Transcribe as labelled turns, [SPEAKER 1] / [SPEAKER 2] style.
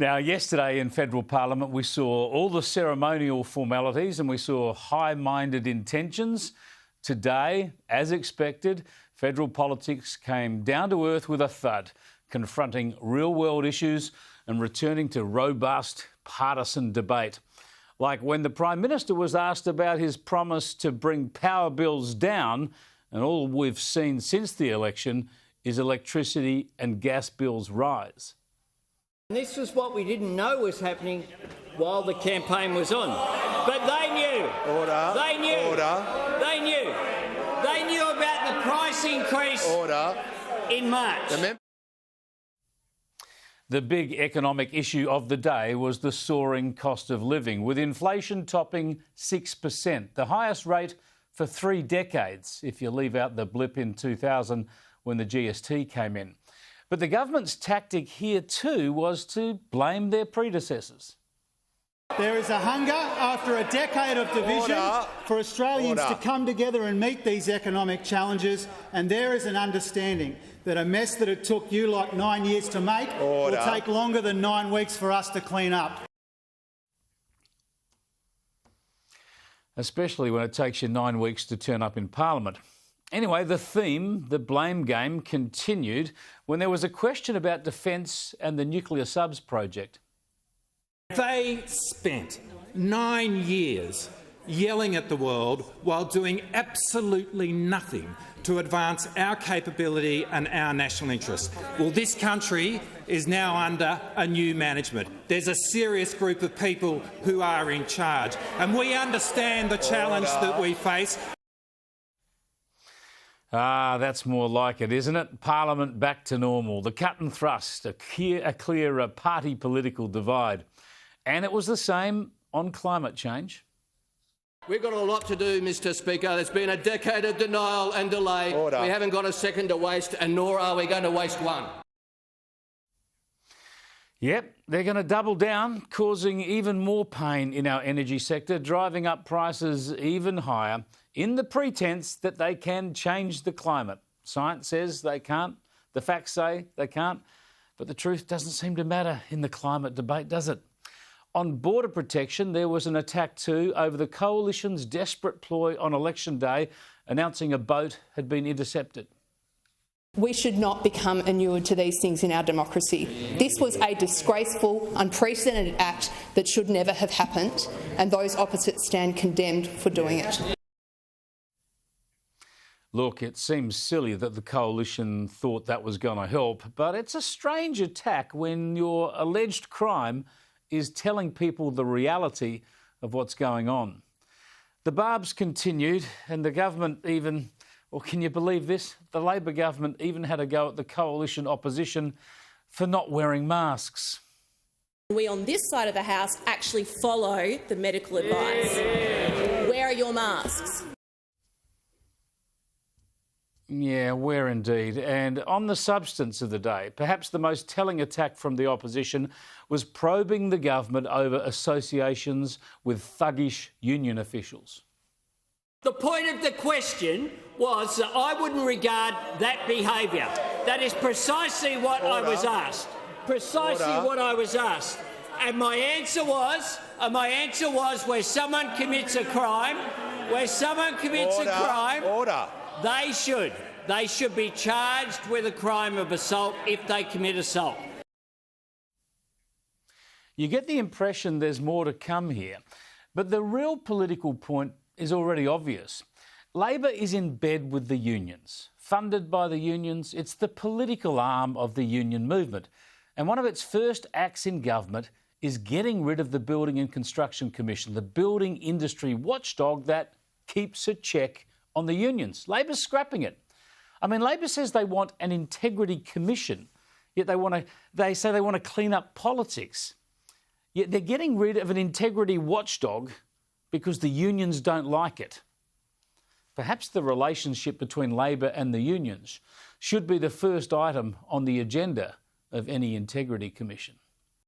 [SPEAKER 1] Now, yesterday in federal parliament, we saw all the ceremonial formalities and we saw high-minded intentions. Today, as expected, federal politics came down to earth with a thud, confronting real-world issues and returning to robust partisan debate. Like when the Prime Minister was asked about his promise to bring power bills down, and all we've seen since the election is electricity and gas bills rise.
[SPEAKER 2] This was what we didn't know was happening while the campaign was on. But they knew.
[SPEAKER 3] Order.
[SPEAKER 2] They knew.
[SPEAKER 3] Order.
[SPEAKER 2] They knew. They knew about the price increase.
[SPEAKER 3] Order.
[SPEAKER 2] In March.
[SPEAKER 1] The big economic issue of the day was the soaring cost of living, with inflation topping 6%, the highest rate for 3 decades, if you leave out the blip in 2000 when the GST came in. But the government's tactic here too was to blame their predecessors.
[SPEAKER 4] There is a hunger after a decade of division for Australians to come together and meet these economic challenges, and there is an understanding that a mess that it took you like 9 years to make will take longer than 9 weeks for us to clean up. Especially when it takes you 9 weeks to turn up in Parliament. Anyway, the theme, the blame game, continued when there was a question about defence and the nuclear subs project.
[SPEAKER 5] They spent 9 years yelling at the world while doing absolutely nothing to advance our capability and our national interest. Well, this country is now under a new management. There's a serious group of people who are in charge, and we understand the challenge that we face.
[SPEAKER 1] That's more like it, isn't it? Parliament back to normal, the cut and thrust, a clearer party political divide. And it was the same on climate change.
[SPEAKER 6] We've got a lot to do, Mr Speaker. There's been a decade of denial and delay. We haven't got a second to waste, and nor are we going to waste one.
[SPEAKER 1] Yep, they're going to double down, causing even more pain in our energy sector, driving up prices even higher, in the pretense that they can change the climate. Science says they can't, the facts say they can't, but the truth doesn't seem to matter in the climate debate, does it? On border protection, there was an attack too over the Coalition's desperate ploy on election day, announcing a boat had been intercepted.
[SPEAKER 7] We should not become inured to these things in our democracy. This was a disgraceful, unprecedented act that should never have happened, and those opposite stand condemned for doing it.
[SPEAKER 1] Look, it seems silly that the Coalition thought that was going to help, but it's a strange attack when your alleged crime is telling people the reality of what's going on. The barbs continued, and the government even, well, can you believe this? The Labor government even had a go at the Coalition opposition for not wearing masks.
[SPEAKER 8] We on this side of the House actually follow the medical advice. Wear your masks.
[SPEAKER 1] Yeah, where indeed. And on the substance of the day, perhaps the most telling attack from the opposition was probing the government over associations with thuggish union officials.
[SPEAKER 2] The point of the question was that I wouldn't regard that behaviour. That is precisely what I was asked. Precisely what I was asked. And my answer was where someone commits a crime, they should be charged with a crime of assault if they commit assault.
[SPEAKER 1] You get the impression there's more to come here, but the real political point is already obvious. Labor is in bed with the unions. Funded by the unions, it's the political arm of the union movement. And one of its first acts in government is getting rid of the Building and Construction Commission, the building industry watchdog that keeps a check on the unions. Labor's scrapping it. I mean, Labor says they want an integrity commission, yet they say they want to clean up politics. Yet they're getting rid of an integrity watchdog because the unions don't like it. Perhaps the relationship between Labor and the unions should be the first item on the agenda of any integrity commission.